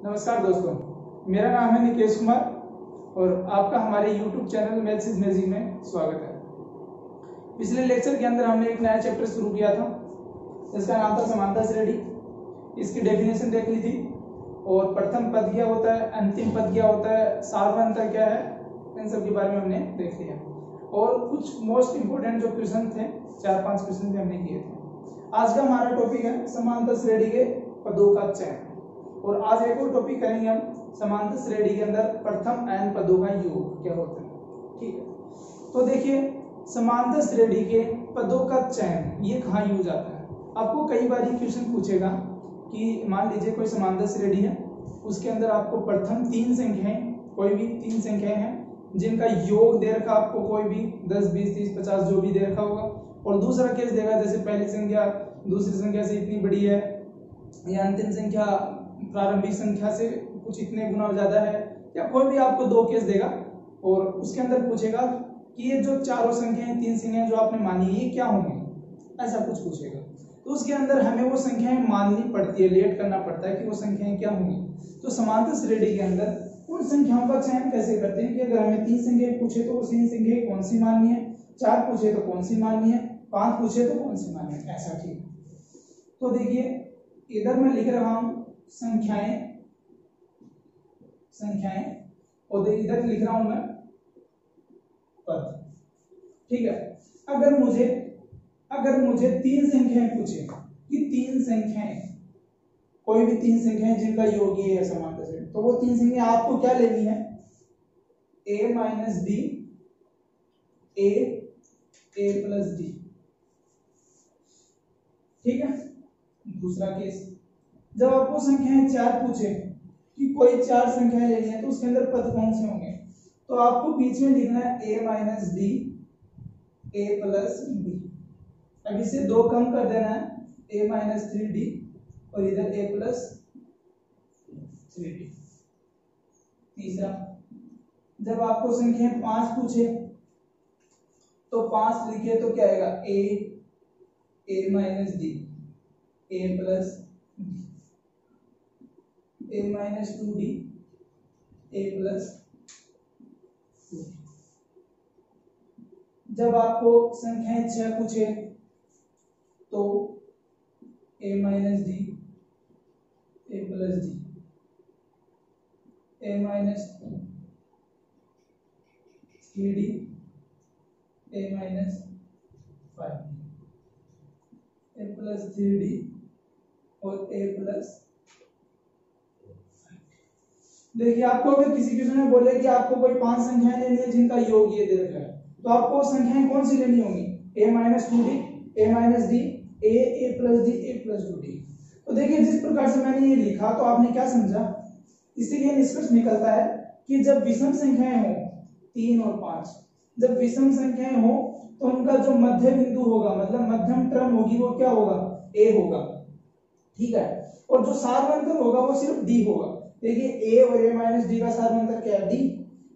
नमस्कार दोस्तों, मेरा नाम है निकेश कुमार और आपका हमारे YouTube channel maths is magic में स्वागत है। पिछले लेक्चर के अंदर हमने एक नया चैप्टर शुरू किया था जिसका नाम था समानता श्रेणी। इसकी डेफिनेशन देख ली थी और प्रथम पद क्या होता है, अंतिम पद क्या होता है, सार्वंतर क्या है, इन सब के बारे में हमने देख लिया और कुछ मोस्ट इंपोर्टेंट जो क्वेश्चन थे 4-5 क्वेश्चन भी हमने किए थे। आज का हमारा टॉपिक है समांतर श्रेणी के पदों का चयन और आज एक और टॉपिक करेंगे हम समांतर श्रेणी के अंदर प्रथम n पदों का योग क्या होता है। ठीक है, तो देखिए समांतर श्रेणी के पदों का चयन ये कहाँ यूज आता है। आपको कई बार ये क्वेश्चन पूछेगा कि मान लीजिए कोई समांतर श्रेणी है, उसके अंदर आपको प्रथम 3 संख्याएं, कोई भी 3 संख्याएं हैं जिनका योग दे रखा आपको, कोई भी 10, 20, 30, 50 जो भी दे रखा होगा, और दूसरा केस देगा जैसे पहली संख्या दूसरी संख्या से इतनी बड़ी है या अंतिम संख्या प्रारंभिक संख्या से कुछ इतने गुना ज्यादा है, या कोई भी आपको 2 केस देगा और उसके अंदर पूछेगा कि ये जो चारों संख्याएं 3 संख्याएं जो आपने मानी ये क्या होंगी, ऐसा कुछ पूछेगा। तो उसके अंदर हमें वो संख्याएं माननी पड़ती है, लेट करना पड़ता है कि वो संख्याएं क्या होंगी। तो समांतर श्रेणी के अंदर उन संख्याओं का चयन कैसे करते हैं कि अगर हमें 3 संख्याएं पूछे तो वो 3 संख्याएं कौन सी माननी है, 4 पूछे तो कौन सी माननी है, 5 पूछे तो कौन सी माननी है, ऐसा। ठीक, तो देखिए इधर मैं लिख रहा हूं संख्याएं और इधर लिख रहा हूं मैं पद। ठीक है, अगर मुझे 3 संख्याएं पूछे कि 3 संख्याएं, कोई भी 3 संख्याएं जिनका योग ये है समांतर श्रेणी, तो वो 3 संख्याएं आपको क्या लेनी है, a minus D, a plus D. ठीक है, दूसरा केस जब आपको संख्याएं 4 पूछे कि कोई 4 संख्याएं लेनी है तो उसके अंदर पद कौन से होंगे, तो आपको बीच में लिखना है a minus D, a plus D. अब इसे 2 कम कर देना है, a माइनस 3d और इधर a प्लस 3d। तीसरा, जब आपको संख्याएं 5 पूछे तो 5 लिखे तो क्या आएगा, a minus D, a plus a minus 2d, a plus 2d। जब आपको संख्याएं 6 पूछे तो a minus D, a plus D, a minus 3d, a minus 5d, a plus 3d और a प्लस। देखिए आपको अगर किसी क्वेश्चन में बोले कि आपको कोई 5 संख्याएं लेनी है जिनका योग ये दे रखा है, तो आपको संख्याएं कौन सी लेनी होंगी, a minus 2d, a minus D, a plus D, a plus 2d। तो देखिए जिस प्रकार से मैंने ये लिखा तो आपने क्या समझा, इसीलिए निष्कर्ष निकलता है कि जब विषम संख्याएं हो 3 और 5, जब विषम संख्याएं हो तो उनका जो मध्य बिंदु होगा, मतलब मध्यम टर्म होगी, वो क्या होगा, a होगा। ठीक है, और जो सार्वंतर होगा वो सिर्फ d होगा। देखिए a और a माइनस डी का सार्वंतर क्या है, d,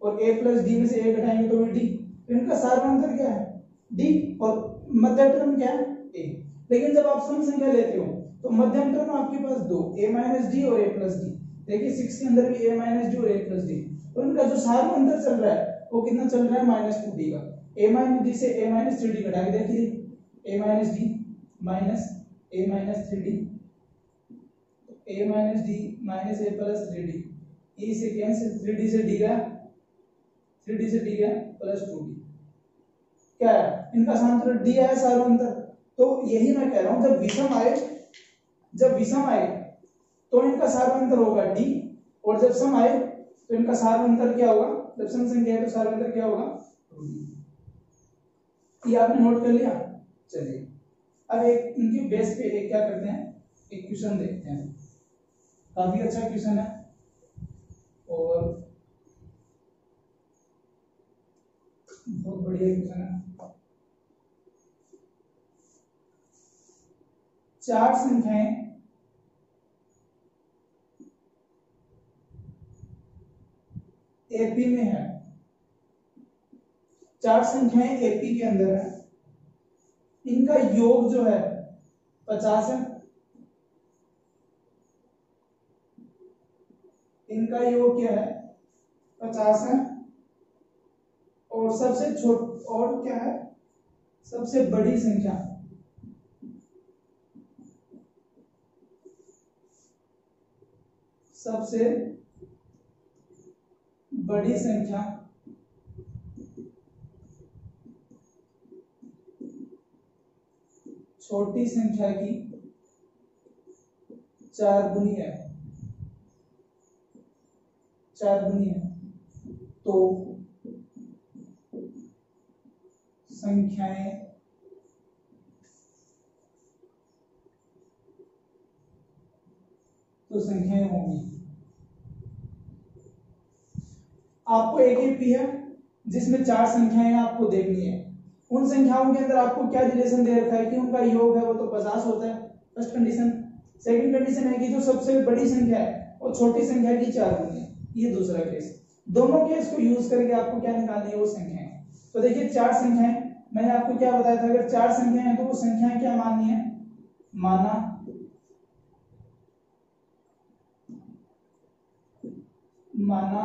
और a प्लस डी में से a घटाएंगे तो भी d, तो इनका सार्वंतर क्या है, d, और मध्य टर्म क्या है, a। लेकिन जब आप सम संख्या लेते हो तो मध्यम टर्म आपके पास 2, a माइनस डी और a प्लस डी। देखिए 6 के अंदर भी a माइनस डी और a प्लस डी, तो इनका जो सार्वंतर चल रहा है वो कितना चल रहा है, माइनस 2d का। a माइनस डी से a माइनस 3d घटा के देखिए, a minus D minus a minus 3d, a minus D minus a plus 3d, e से कैंसिल, 3d से d गया, 3d से d गया प्लस 2d। क्या है, इनका सार्वंतर d है सार्वंतर। तो यही मैं कह रहा हूं, जब विषम आए तो इनका सार्वंतर होगा d, और जब सम आए तो इनका सार्वंतर क्या होगा, जब सम संख्या है तो सार्वंतर क्या होगा, 2d। ये आपने नोट कर लिया। चलिए अब एक इनकी बेस पे एक क्या करते हैं, एक क्वेश्चन देखते हैं। काफी अच्छा क्वेश्चन है और बहुत बढ़िया क्वेश्चन है। 4 संख्याएं एपी में है, 4 संख्याएं एपी के अंदर है, इनका योग जो है 50 है। इनका योग क्या है 50 है, और सबसे छोट और क्या है सबसे बड़ी संख्या सबसे बड़ी संख्या छोटी संख्या की 4 गुनी है, 4 गुनी है, तो संख्याएं होंगी। आपको एक पी है जिसमें 4 संख्याएं आपको देखनी है। उन संख्याओं के अंदर आपको क्या रिलेशन दे रखा है कि उनका योग है वो तो 50 होता है, फर्स्ट कंडीशन। सेकंड कंडीशन है कि जो सबसे बड़ी संख्या है वो छोटी संख्या की 4 गुनी है, ये दूसरा केस। दोनों केस को यूज करके आपको क्या निकालनी है वो संख्याएं। तो देखिए 4 संख्याएं, मैंने आपको क्या बताया था, अगर 4 संख्याएं हैं तो वो संख्याएं क्या माननी है, माना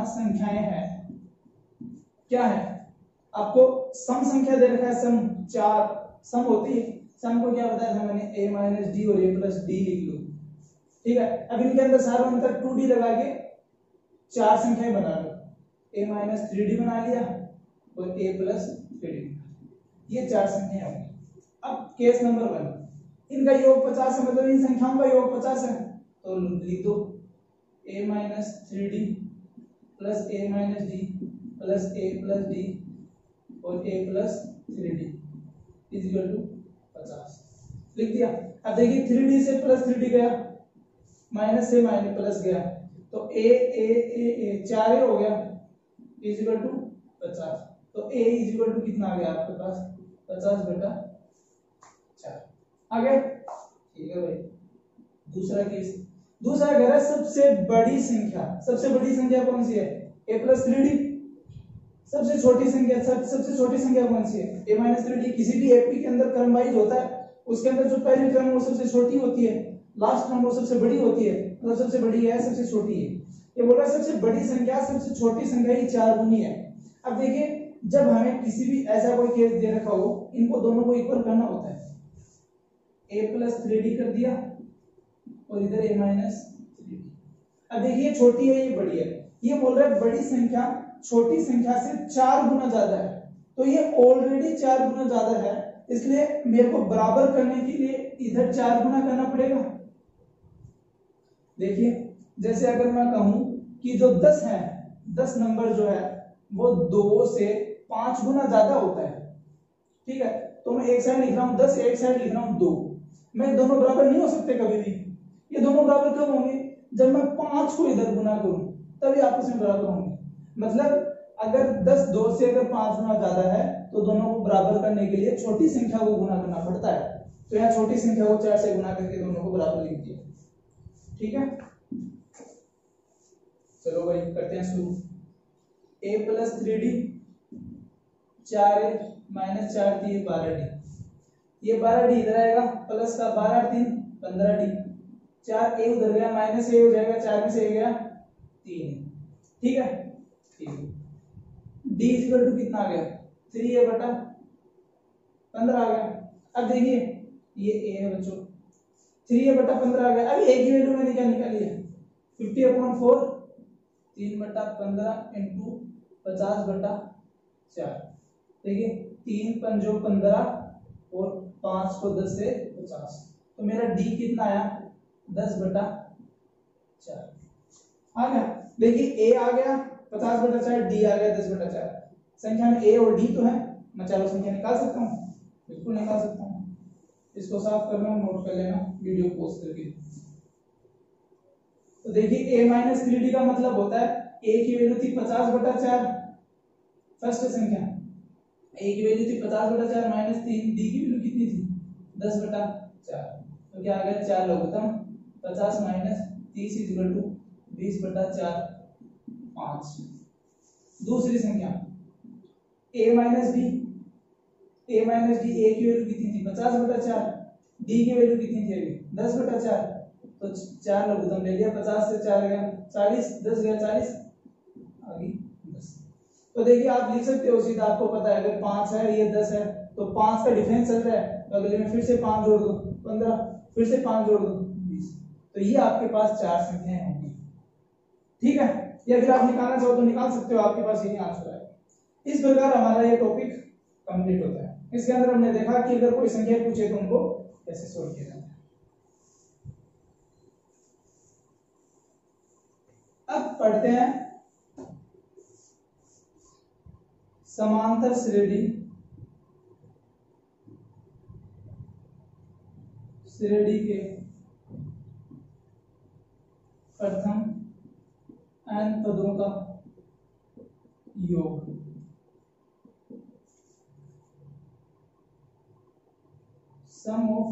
संख्याएं हैं। क्या है, आपको सम संख्या दे रखा है, सम 4 सम होती है, सम को क्या बताया था मैंने, a माइनस डी और a प्लस डी लिख लो, ठीक है। अब इनके अंदर सारा अंतर 2d लगा के 4 संख्याएं बना लो, a माइनस 3d बना लिया और a प्लस 3d, ये 4 संख्याएं होंगी। अब केस नंबर 1, इनका योग 50 है, मतलब इन संख्याओं का योग 50 है, तो लिख दो a minus 3d plus a minus D plus a plus D और a plus 3d is equal to 50, लिख दिया। अब देखिए 3d से प्लस 3d गया, माइनस से माइनस प्लस गया, तो a 4a हो गया इज इक्वल टू 50, तो a इज इक्वल टू कितना आ गया आपके पास 50 बटा 4 आ गया, ठीक है भाई। दूसरा केस, दूसरा कह रहा है सबसे बड़ी संख्या, सबसे बड़ी संख्या कौन सी है, a प्लस 3d। सबसे छोटी संख्या, सबसे छोटी संख्या कौन सी है, a माइनस 3d। किसी भी एपी के अंदर क्रम वाइज होता है, उसके अंदर जो पहली क्रम वो सबसे छोटी होती है, लास्ट क्रम वो सबसे बड़ी होती है, मतलब सबसे बड़ी है सबसे छोटी है। ये बोल रहा है सबसे बड़ी संख्या सबसे छोटी संख्या की 4 गुनी है। अब देखिए जब हमें किसी भी ऐसा कोई केस दे रखा हो, इनको दोनों को इक्वल करना होता है, a प्लस 3d कर दिया और इधर a माइनस 3d। अब देखिए छोटी है ये बड़ी है, ये बोल रहा है बड़ी संख्या छोटी संख्या से 4 गुना ज्यादा है, तो ये ऑलरेडी 4 गुना ज्यादा है, इसलिए मेरे को बराबर करने के लिए इधर 4 गुना करना पड़ेगा। देखिए जैसे अगर मैं कहूं कि जो 10 है, 10 नंबर जो है वो 2 से 5 गुना ज्यादा होता है, ठीक है, तो मैं एक साइड लिख रहा हूं 10, एक साइड लिख रहा हूं 2, मैं दोनों बराबर नहीं हो सकते कभी भी। ये दोनों बराबर कब होंगे, जब मैं 5 को इधर गुना करूं तभी आपस में बराबर होंगे। मतलब अगर 10 2 से अगर 5 गुना ज्यादा है तो दोनों को बराबर करने के लिए छोटी संख्या को गुना करना पड़ता है, तो यहाँ छोटी संख्या को 4 से गुना करके दोनों को बराबर लिख दिया, ठीक है। चलो भाई करते हैं शुरू। a plus 3d 4a minus 4d 12d, ये 12d इधर आएगा, प्लस का 12 3 15d, 4a उधर गया माइनस a हो जाएगा, 4 में से a गया 3, ठीक है, ठीक है। d इज इक्वल टू कितना आ गया 3a बटा 15 आ गया। अब देखिए ये a है बच्चों, 3a बटा 15 आ गया। अभी a की वैल्यू मैंने क्या निकाली है 50/4, 3 बटा 15 इंटू 50 बटा 4, देखिए 3 पंजो 15 और 5 को 10 से 50, तो मेरा d कितना आया 10 बटा 4 आ गया। देखिए a आ गया 50 बटा 4, d आ गया 10 बटा 4, संख्या में a और d तो है, मैं चारों संख्या निकाल सकता हूँ, बिल्कुल निकाल सकता हूँ। इसको साफ करना, नोट कर लेना वीडियो पॉज करके। तो देखिए a माइनस 3d का मतलब होता है a की वैल्यू थी 50 बटा 4, फर्स्ट संख्या a की वैल्यू थी 50 बटा 4 माइनस 3, d की वैल्यू कितनी थी 10 बटा 4, तो क्या आ गया 4 लघुत्तम 50 माइनस 30 इज इक्वल टू 20 बटा 4 5। दूसरी संख्या a minus b, a minus d, a की वैल्यू कितनी थी 50 बटा 4, d की वैल्यू कितनी थी अभी 10 बटा 4, तो 4 लघुत्तम ले लिया, 50 से 4 गया 40, 10 गया 40, आगे 10। तो देखिए आप लिख सकते हो सीधा, आपको पता है अगर 5 है ये 10 है तो 5 का डिफरेंस चल रहा है, तो अगले में फिर से 5 जोड़ दो 15, फिर से 5 जोड़ दो 20। तो ये आपके पास 4 संख्याएं होंगी। ठीक है, ये अगर आप निकालना चाहो तो निकाल सकते हो, आपके पास यही आंसर है। इस प्रकार हमारा ये टॉपिक कंप्लीट होता है। इसके अंदर हमने देखा कि अगर कोई संख्या पूछे तो उनको कैसे सोल्व किया जाता है। अब पढ़ते हैं समांतर श्रेणी के प्रथम n पदों का योग। Sum of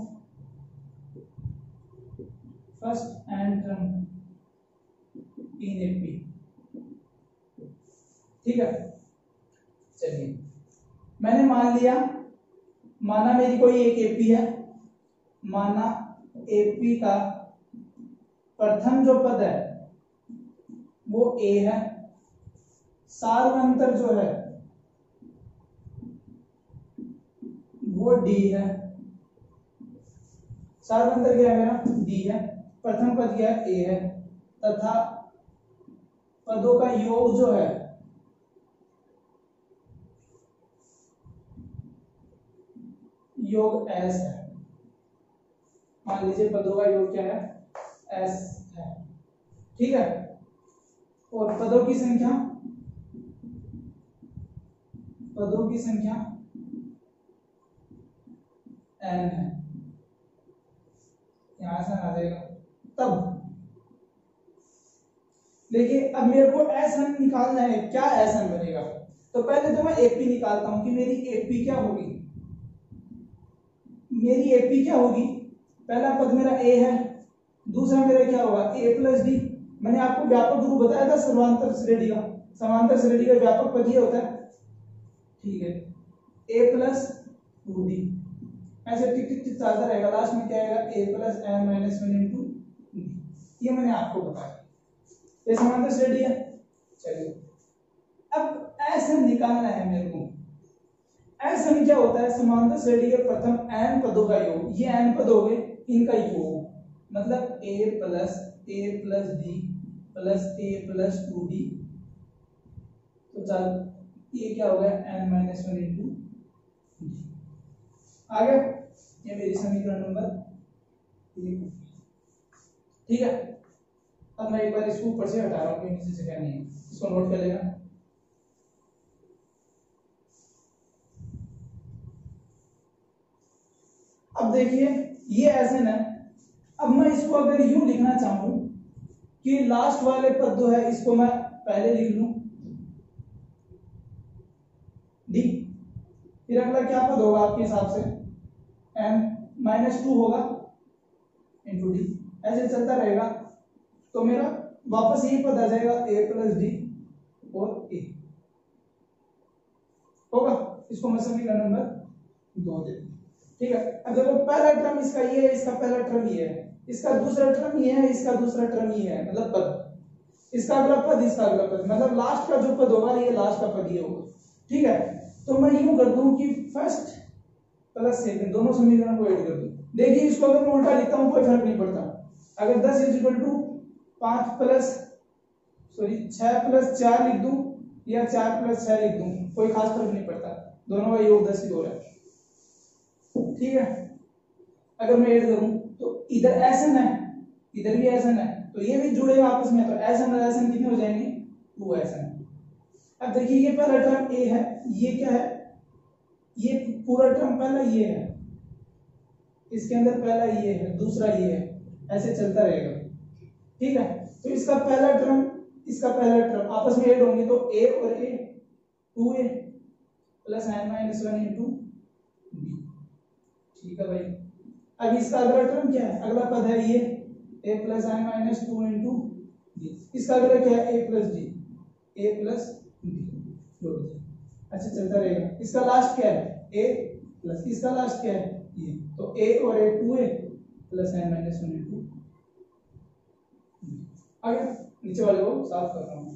first n term in AP. ठीक है, चलिए मैंने माना मेरी कोई एक एपी है, माना एपी का प्रथम जो पद है वो ए है, सार्वंतर जो है वो डी है, सार्वंतर क्या है मेरा डी है, प्रथम पद क्या है ए है, तथा पदों का योग जो है योग एस है। मान लीजिए पदों का योग क्या है एस है। ठीक है, और पदों की संख्या n है, यहां से आ जाएगा। तब देखिए अब मेरे को एस एन निकालना है, क्या एस एन बनेगा? तो पहले तो मैं एपी निकालता हूं कि मेरी एपी क्या होगी। मेरी एपी क्या होगी, पहला पद मेरा ए है, दूसरा मेरा क्या होगा ए प्लस डी। मैंने आपको व्यापक रूप बताया था समांतर श्रेणी का, समांतर श्रेणी का व्यापक पद ये होता है। ठीक है, ए प्लस 2d ऐसे टिक टिक टिक चलता रहेगा, लास्ट में क्या आएगा a plus n minus 1 into D. ये मैंने आपको बताया, ये समांतर श्रेणी है। चलिए अब एसएन निकालना है मेरे को। एसएन क्या होता है, समांतर श्रेणी के प्रथम n पदों का योग। ये n पद हो गए, इनका योग मतलब a plus D plus a plus 2d। तो चल ये क्या हो गया n माइनस 1 इंटू डी। आ गया, ये मेरी समीकरण नंबर 1। ठीक है, अब मैं एक बार इसको ऊपर से हटा रहा हूं, नीचे से क्या नहीं है, इसको नोट कर लेना। अब देखिए ये एसएन है। अब मैं इसको अगर यूं लिखना चाहूं कि लास्ट वाले पद जो है इसको मैं पहले लिख लूं डी, फिर अगला क्या पद होगा आपके हिसाब से एन माइनस 2 होगा इंटू डी, ऐसे चलता रहेगा। तो मेरा वापस यही पद आ जाएगा ए प्लस डी और ए होगा। इसको मैं समीकरण नंबर 2 दे। ठीक है, अब देखो पहला टर्म इसका ये है, इसका पहला टर्म ये है, इसका दूसरा टर्म ये है, इसका दूसरा टर्म ये है, मतलब पद, इसका अगला पद, इसका अगला पद, मतलब लास्ट का जो पद होगा ये लास्ट का पद ये होगा। ठीक है, तो मैं यूं कर दूं कि फर्स्ट प्लस सेकंड दोनों समीकरण को ऐड कर दूं। देखिए इसको अगर मैं उल्टा लिखता हूं कोई फर्क नहीं पड़ता। अगर 10 इज इक्वल टू 6 प्लस 4 लिख दूं या 4 प्लस 6 लिख दूं, कोई खास फर्क नहीं पड़ता, दोनों का योग 10 ही हो रहा है। ठीक है, अगर मैं ऐड करूं तो इधर एसएन है, इधर भी एसएन है, तो ये भी जुड़ेगा आपस में, तो एसएन और एसएन कितने हो जाएंगे 2 एसएन। अब देखिए ये पहला टर्म ए है, ये क्या है, ये पूरा टर्म पहला ये है, इसके अंदर पहला ये है, दूसरा ये है, ऐसे चलता रहेगा। ठीक है, तो इसका पहला टर्म इसका पहला टर्म आपस में ऐड होंगे, तो ए और ए 2a plus n minus 1 into D. ठीक है भाई, अब इसका अगला टर्म क्या है, अगला पद है ये a plus n minus 2 into D. इसका अगला क्या है a plus D, a plus D जोड़ दिया, अच्छा चलता रहेगा। इसका लास्ट क्या है a प्लस, इसका लास्ट क्या है ये, तो a और a 2a plus n minus 1 into. आगे नीचे वाले को साफ कर रहा हूं।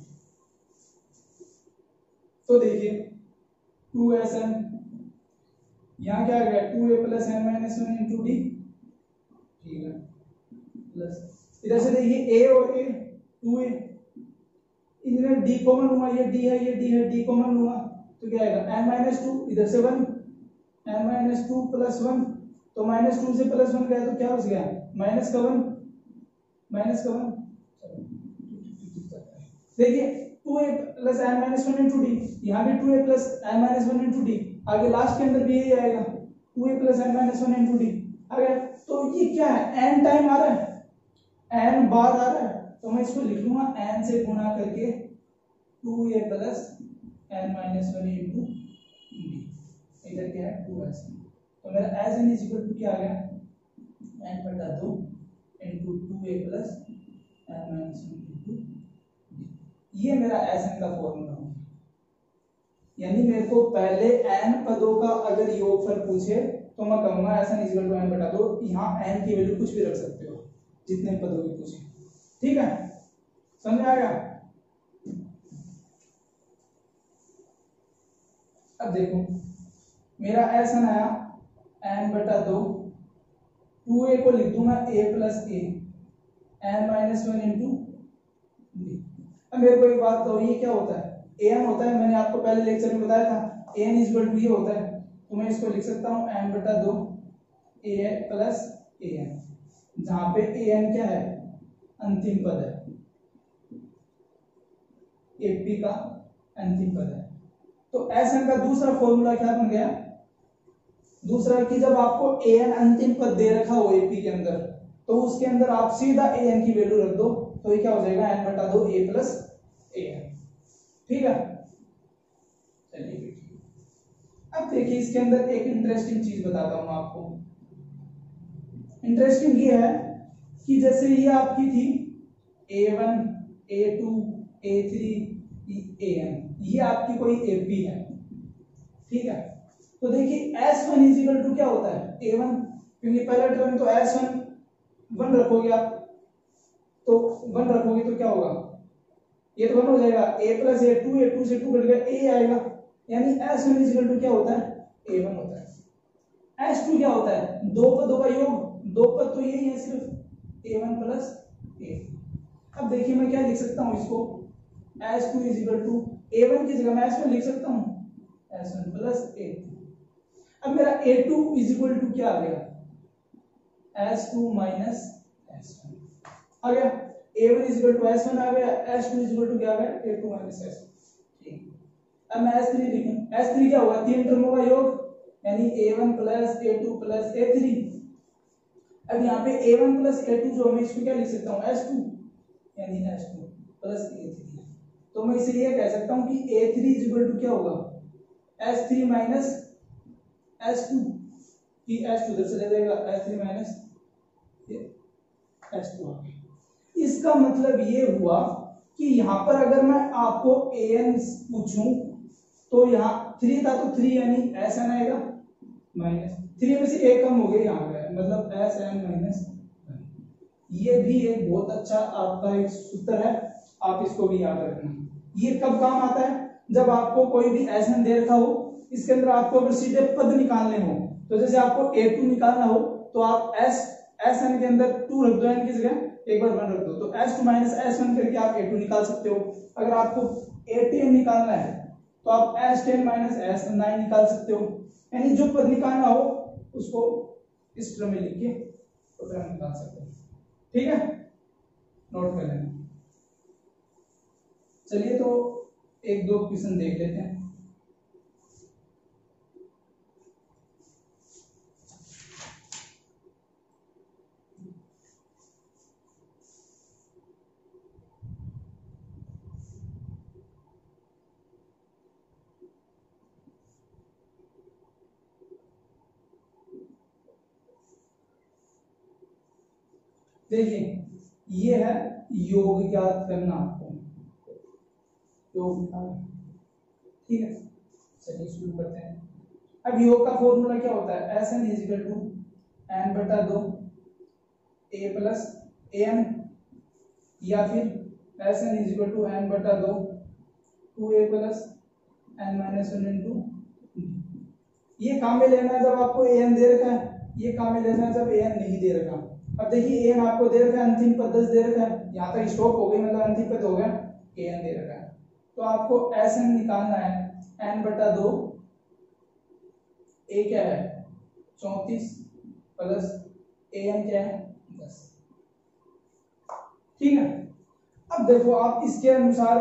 तो देखिए 2SN यहाँ क्या आ गया 2A plus n minus 1 into D, ठीक है, प्लस इधर से देखिए a और a 2a, इनमें d कॉमन हुआ, ये d है ये d है, d कॉमन हुआ तो क्या आएगा n माइनस 2, इधर से 1 n माइनस 2 प्लस 1, तो माइनस 2 से प्लस 1 गया तो क्या बच गया माइनस का 1, माइनस का 1। देखिए 2a plus n minus 1 into d, यहाँ भी 2a plus n minus 1 into d, आगे लास्ट के अंदर भी यही आएगा 2a plus n minus 1 into d आ गया। तो ये क्या है n टाइम आ रहा है, n बार आ रहा है, तो मैं इसको लिख लूंगा n से गुणा करके 2a plus n minus 1 into D, इधर क्या है 2s, तो मेरा S N is equal to क्या आ गया n बटा 2 into 2a plus n minus 1 into D. ये मेरा एस एन का फॉर्मूला है, यानी मेरे को पहले n पदों का अगर योगफल पूछे तो मैं कहूंगा S N is equal to n बटा 2, यहाँ n की वैल्यू कुछ भी रख सकते हो जितने पदों की पूछे, ठीक है, समझ में आएगा। अब देखो मेरा एस एन आया n बटा 2, 2a को लिख दूंगा a plus a n minus 1 into d. अब मेरे को एक बात तो ये क्या होता है an होता है, मैंने आपको पहले लेक्चर में बताया था an इज इक्वल टू ये होता है, तो मैं इसको लिख सकता हूँ n बटा 2 a प्लस an, जहां पे an क्या है अंतिम पद है, AP का अंतिम पद है। तो Sn का दूसरा फॉर्मूला क्या बन गया, दूसरा कि जब आपको an अंतिम पद दे रखा हो AP के अंदर, तो उसके अंदर आप सीधा an की वैल्यू रख दो, तो ये क्या हो जाएगा n बटा 2 a प्लस an, ठीक है। चलिए अब देखिए इसके अंदर एक इंटरेस्टिंग चीज बताता हूं आपको। इंटरेस्टिंग ये है कि जैसे ये आपकी थी a1 a2 a3 an, ये आपकी कोई AP है, ठीक है। तो देखिए S1 इज इक्वल टू क्या होता है a1, क्योंकि पहला टर्म तो S1 1 रखोगे आप, तो 1 रखोगे तो क्या होगा, ये तो 1 हो जाएगा, a प्लस a2, a2 से 2 कट गया a आएगा, यानी S1 इज इक्वल टू क्या होता है a1 होता है। S2 क्या होता है दो पदों का योग, दो पद तो यही है सिर्फ a1 प्लस a2। अब देखिए मैं क्या लिख सकता हूं इसको, S2 is equal to a1 की जगह मैं S1 लिख सकता हूं S1 प्लस a2। अब मेरा a2 इज इक्वल टू क्या आ गया S2 माइनस S1 आ गया, a1 is equal to S1 आ गया, S2 इज इक्वल टू क्या आ गया a2 माइनस S1, ठीक। अब मैं S3 लिखूं, S3 क्या होगा तीन टर्मों का योग, यानी a1 plus a2 plus a3। अब यहाँ पे a1 प्लस a2 जो मैं इसको क्या लिख सकता हूँ S2, यानी S2 प्लस a3, तो मैं इसे ये कह सकता हूँ कि a3 इज इक्वल टू क्या होगा S3 माइनस S2, कि S2 इधर से ले जाएगा S3 माइनस S2 आ गया। इसका मतलब ये हुआ कि यहां पर अगर मैं आपको an पूछूं तो यहाँ 3 था तो 3 यानी Sn आएगा माइनस 3 में से एक कम हो गया यहाँ पे, मतलब Sn माइनस। ये भी एक बहुत अच्छा आपका एक सूत्र है, आप इसको भी याद रखना। ये कब काम आता है, जब आपको कोई भी Sn दे रखा हो, इसके अंदर आपको अगर सीधे पद निकालने हो, तो जैसे आपको a2 निकालना हो तो आप Sn के अंदर 2 रख दो, n की जगह एक बार 1 रख दो, तो S2 माइनस S1 करके आप a2 निकाल सकते हो। अगर आपको a10 निकालना है तो आप S10 माइनस S9 निकाल सकते हो, यानी जो पद निकालना हो उसको इस क्रम में लिख के तो निकाल सकते हो, ठीक है, नोट कर लेना। चलिए तो एक दो क्वेश्चन देख लेते हैं। देखिए ये है योग ज्ञात करना, आपको योग, ठीक है। चलिए शुरू करते हैं। अब योग का फॉर्मूला क्या होता है, Sn is equal to n बटा 2 a प्लस an, या फिर S N is equal to N बटा 2 2a plus n minus 1 into ये काम में लेना है जब आपको ए एन दे रखा है, ये काम में लेना है जब ए एन नहीं दे रखा। अब देखिए ए एन आपको दे रखा है, अंतिम पद 10 दे रखा है, यहाँ तक स्टॉप हो गई मतलब अंतिम पद हो गया, ए एन दे रखा है। तो आपको एस एन निकालना है एन बटा 2, ए क्या है 34 प्लस ए एन क्या है 10। ठीक है, अब देखो आप इसके अनुसार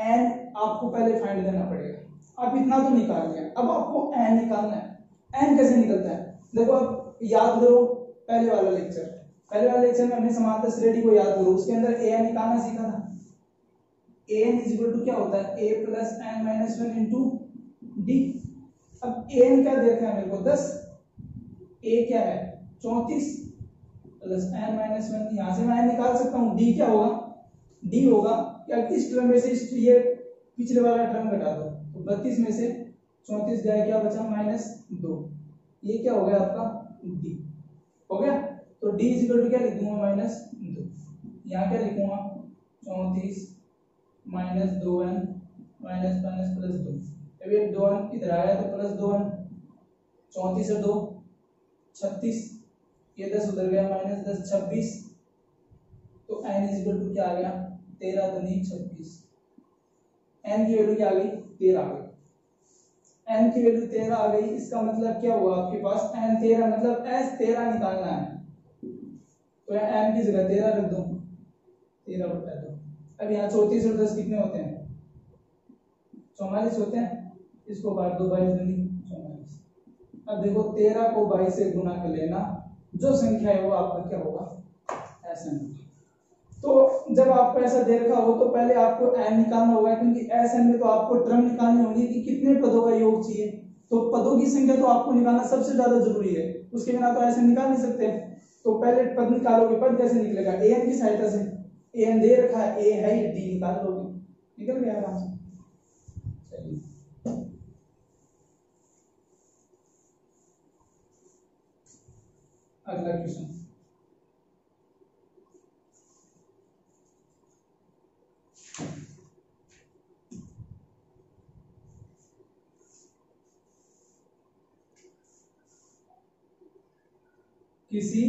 एन आपको पहले फाइंड करना पड़ेगा। आप इतना तो निकाल लिया, अब आपको एन निकालना है। एन कैसे निकलता है देखो, आप याद करो पहले वाला लेक्चर में हमने समांतर श्रेणी को याद करो, उसके अंदर ए एन निकालना सीखा था। A n is equal to क्या होता है a plus n minus 1 into d. अब ए एन क्या देखा है मेरे को 10, ए क्या है 34 प्लस एन माइनस 1, यहां से मैं एन निकाल सकता हूं। डी क्या होगा, डी होगा क्या इस टर्म में से ये पिछले वाला टर्म घटा दो, तो 32 में से 34 गया, क्या बचा -2, ये क्या हो गया आपका डी हो गया। तो डी इज इक्वल टू क्या लिख दूंगा -2, यहाँ क्या लिखूंगा 34 minus 2n minus minus plus 2, अब ये 2n इधर आया तो प्लस 2n, 34 से 2 36, ये 10 उधर गया -10 26, तो n इज इक्वल टू क्या आ गया 13 दूनी 26, n की वैल्यू क्या आ गई 13 आ गई, n की वैल्यू 13 आ गई। इसका मतलब क्या हुआ आपके पास n 13 मतलब s 13 निकालना है, तो n की जगह 13 रख दो, 13 बटा 2। अब यहाँ 34 और 10 कितने होते हैं 44 होते हैं, इसको काट दो 22 दूनी 44। अब देखो 13 को 22 से गुना कर लेना, जो संख्या है वो आपका क्या होगा ऐसा नहीं। तो जब आपको ऐसा दे रखा हो तो पहले आपको n निकालना होगा, क्योंकि एस एन में तो आपको टर्म निकालनी होगी कि कितने पदों का योग चाहिए, तो पदों की संख्या तो आपको निकालना सबसे ज्यादा जरूरी है, उसके बिना तो ऐसे निकाल नहीं सकते। तो पहले पद निकालोगे, पद कैसे निकलेगा ए एन की सहायता से, ए एन दे रखा है, ए है डी निकाल लोगे, निकल गया आराम से। चलिए अगला क्वेश्चन, किसी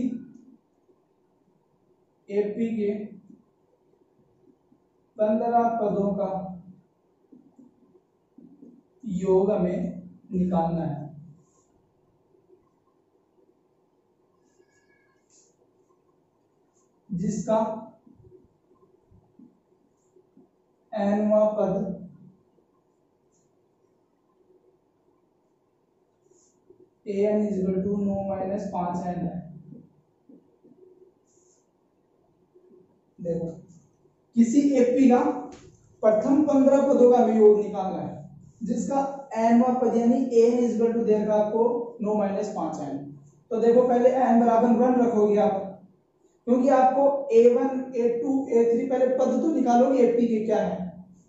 एपी के 15 पदों का योग हमें निकालना है। जिसका nवां पद an is equal to 9 minus 5n है। देखो किसी एपी का प्रथम 15 पदों का योग निकालना है, जिसका nवां पद यानी an इज इक्वल टू देगा आपको 9 माइनस 5n। तो देखो पहले n बराबर 1 रखोगे आप, क्योंकि आपको a1 a2 a3 पहले पद तो निकालोगे एपी के क्या है,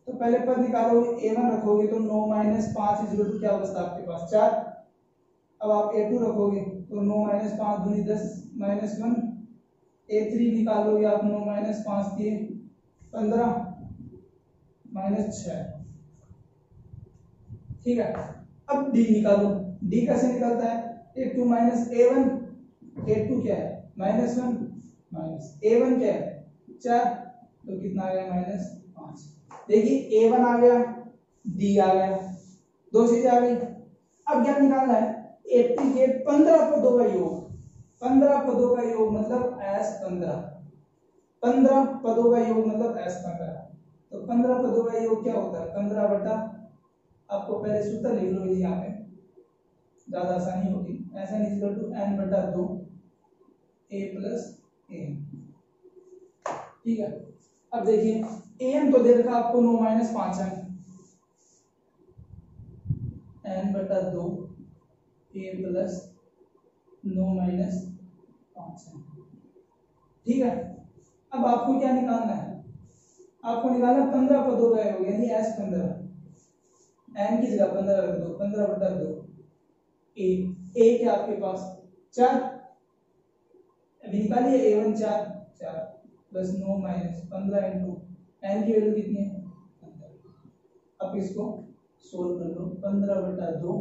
तो पहले पद निकालोगे a1 रखोगे तो 9 माइनस 5 इज इक्वल टू क्या बचता आपके पास 4। अब आप a2 रखोगे तो 9 माइनस 5 दूनी 10 माइनस 1, a3 निकालोगे आप 9 माइनस 5 दिए 15 माइनस 6। ठीक है, अब d निकालो, d कैसे निकलता है a2 माइनस a1, a2 क्या है -1 माइनस a1 क्या है 4, तो कितना आ गया -5। देखिए a1 आ गया, d आ गया, दो चीजें आ गई। अब क्या निकालना है एपी के 15 पदों का योग, 15 पदों का योग मतलब s15, 15 पदों का योग मतलब s15। तो 15 पदों का योग क्या होता है 15 बटा, आपको पहले सूत्र लिख लो यहाँ पे ज्यादा आसानी होगी, एन इक्वल टू n बटा 2 a प्लस a। ठीक है, अब देखिए an तो दे रखा आपको 9 माइनस 5 है, n बटा 2 a प्लस 9 माइनस 5 है। ठीक है, अब आपको क्या निकालना है, आपको निकालना 15 पदों का योग यानी s15, n की जगह 15 रख दो, 15 बटा 2 a क्या आपके पास 4, अभी निकालिए a1 4, plus 9 minus 15 into N की वैल्यू कितनी है 15। अब इसको सोल्व कर लो। 15/2,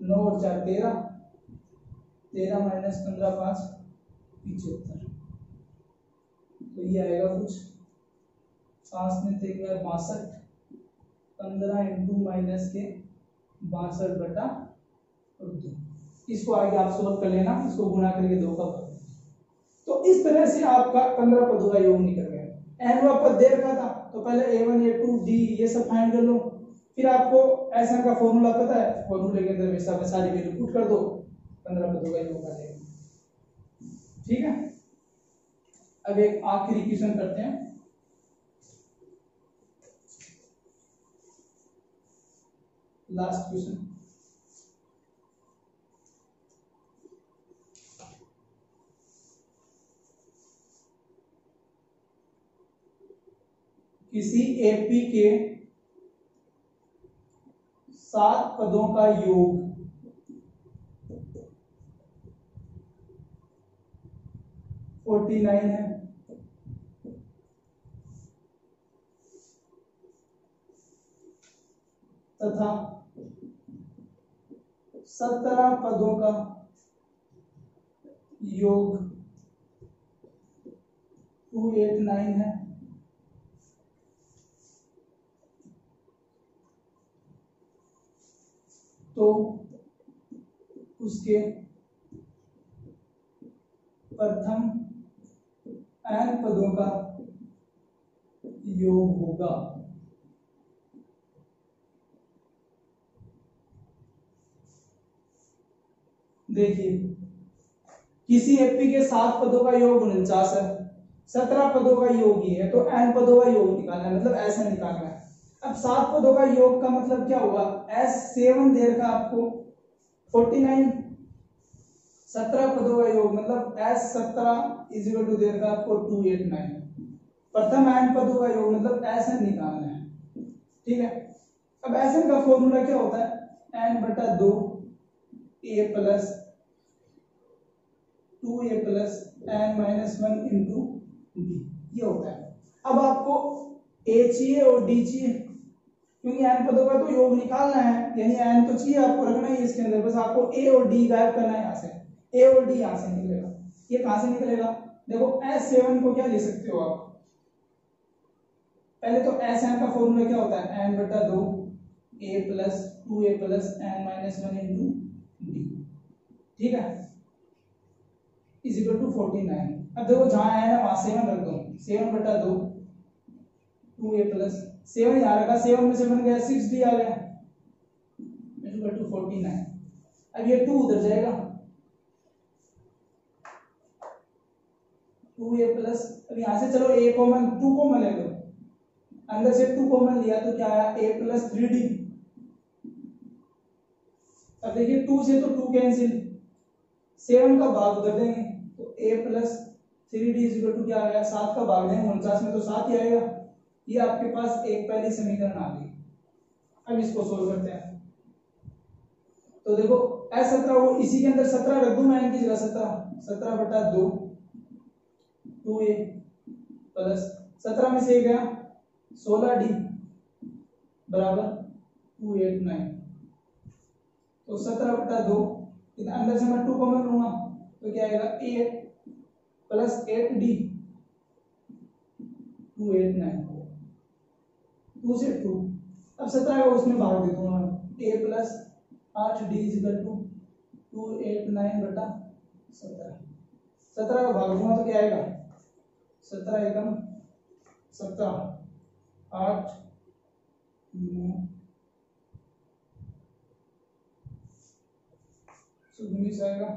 9 और 4 13, 13 माइनस 15 5 75। तो ये आएगा कुछ 5 में थे 62, 15 इंटू माइनस के 62/2। इसको आगे आप सोल्व कर लेना, इसको गुणा करके 2 का भाग। तो इस तरह से आपका 15 पदों का योग निकल गया। एन वा पद दे रखा था तो पहले a1 a2 d ये सब फाइंड कर लो। फिर आपको एसएन का फॉर्मूला पता है, फॉर्मूले के अंदर वैसा में सारी वैल्यू पुट कर दो, 15 पदों का योग आ जाएगा। ठीक है, अब एक आखिरी क्वेश्चन करते हैं। लास्ट क्वेश्चन, किसी एपी के 7 पदों का योग 49 है तथा 17 पदों का योग 289 है, तो उसके प्रथम n पदों का योग होगा। देखिए, किसी एपी के 7 पदों का योग 49 है, 17 पदों का योग ये है, तो n पदों का योग निकालना है, मतलब ऐसा निकालना है। अब 7 पदों का योग का मतलब क्या हुआ, S7 देर का आपको 49, 17 पदों का योग मतलब S17 इज इक्वल टू देर का आपको 289। प्रथम n पदों का योग मतलब Sn निकालना है। ठीक है, अब Sn का फॉर्मूला क्या होता है, n/2 a plus 2a plus n-1 into d, ये होता है। अब आपको a चाहिए और d चाहिए, क्योंकि n पदों का तो योग निकालना है, यानी n तो चाहिए आपको रखना ही इसके अंदर, बस आपको a और d गायब करना है यहाँ से। a और d यहाँ से निकलेगा, ये कहाँ से निकलेगा, देखो S7 को क्या ले सकते हो आप, पहले तो Sn का फॉर्मूला क्या होता है, n/2 a plus 2a plus n-1 into d। ठीक है, इज इक्वल टू 49। अब देखो जहां n है वहां 7 रख दो, 7/2 2a प्लस 7 यहाँ रखा, 7 में से बन गया 6d आ गया, इज इक्वल टू 49। अब ये 2 उधर जाएगा, 2a प्लस, अब यहाँ से चलो a कॉमन 2 कॉमन ले लो, अंदर से 2 कॉमन लिया तो क्या आया a प्लस 3d। अब देखिए 2 से तो 2 कैंसिल, 7 का भाग उधर देंगे तो a plus 3d is equal to क्या आ गया, 7 का भाग देंगे 49 में तो 7 ही आएगा। ये आपके पास एक पहली समीकरण आ गई। अब इसको सोल्व करते हैं। तो देखो S17 वो इसी के अंदर 17 रख दूं मैं, इनकी जगह 17/2 2a प्लस 17 में से गया 16d बराबर 289। तो 17/2 अंदर से मैं 2 कॉमन लूंगा तो क्या आएगा 8 प्लस 8d 289, 2 से 2। अब 17 का उसमें भाग दे दूंगा, a plus 8d is equal to 289/17। 17 का भाग दूंगा तो क्या आएगा, 17 एकम 17, 8 9 19 आएगा।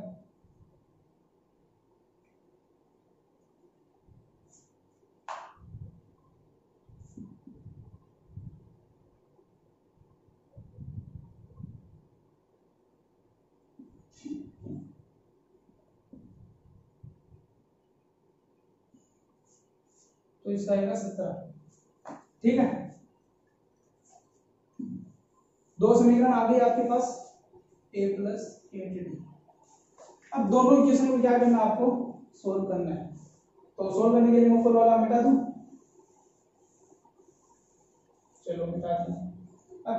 तो इसका आएगा 17। ठीक है, 2 समीकरण आ गई आपके पास, a प्लस 8d। अब दोनों इक्वेशन को क्या करना है, आपको सोल्व करना है। तो सोल्व करने के लिए मैं ऊपर वाला मिटा दूं, चलो मिटा दूं। अब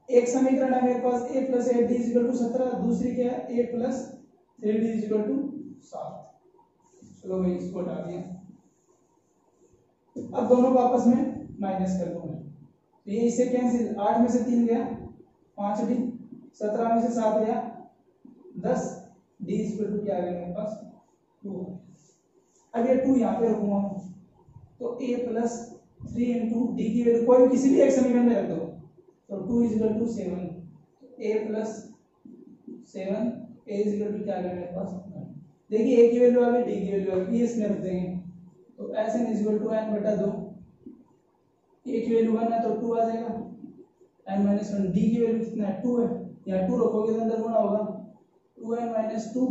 एक समीकरण है मेरे पास a plus 8d equal to 17, दूसरी क्या है a plus 3d equal to 7। चलो मैं इसको हटा दिया। अब दोनों को आपस में माइनस कर दूंगा, तो ये इससे कैंसिल, 8 में से 3 गया 5d, 17 में से 7 गया 10, d इक्वल टू क्या आ गया मेरे पास 2। अब ये 2 यहाँ पे रखूंगा, तो a प्लस 3 इंटू डी की वैल्यू कोई भी किसी भी एक समीकरण में रख दो, तो 2 equal to 7, a plus 7, a equal to क्या आ गया मेरे पास। देखिए a की वैल्यू आ गई, d की वैल्यू आ गई, इसमें रख देंगे, तो sn इक्वल टू n बटा 2, a की वैल्यू 1 है तो 2 आ जाएगा, n माइनस 1, d की वैल्यू कितना है 2 है, यहाँ 2 रखोगे तो अंदर गुणा होगा, 2n माइनस 2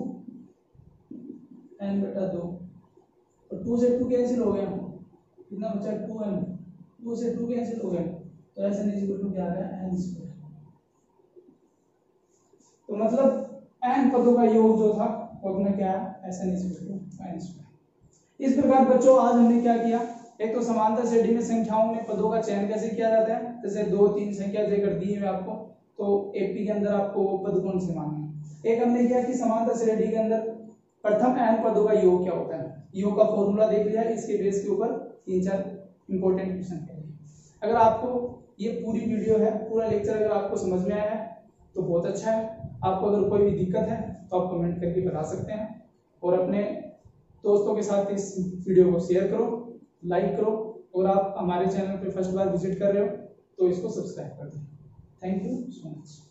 n बटा 2, तो 2 से 2 कैंसिल हो गया, कितना बचा 2n, 2 से 2 कैंसिल हो गया, तो sn इक्वल टू क्या आ गया n स्क्वायर। तो मतलब n पदों का योग जो था वो अपना क्या है sn equal to n square. इस प्रकार बच्चों आज हमने क्या किया, एक तो समांतर श्रेणी में संख्याओं में पदों का चयन कैसे किया जाता है, जैसे 2-3 संख्या देकर दी है आपको, तो एपी के अंदर आपको वो पद कौन से मानने हैं। एक हमने किया कि समांतर श्रेणी के अंदर प्रथम n पदों का योग क्या होता है, योग का फॉर्मूला देख लिया, इसके बेस के ऊपर 3-4 इंपॉर्टेंट क्वेश्चन कर लिए। अगर आपको ये पूरी वीडियो है, पूरा लेक्चर अगर आपको समझ में आया है तो बहुत अच्छा है। आपको अगर कोई भी दिक्कत है तो आप कमेंट करके बता सकते हैं, और अपने दोस्तों के साथ इस वीडियो को शेयर करो, लाइक करो, और आप हमारे चैनल पे फर्स्ट बार विजिट कर रहे हो तो इसको सब्सक्राइब कर दें। Thank you so much.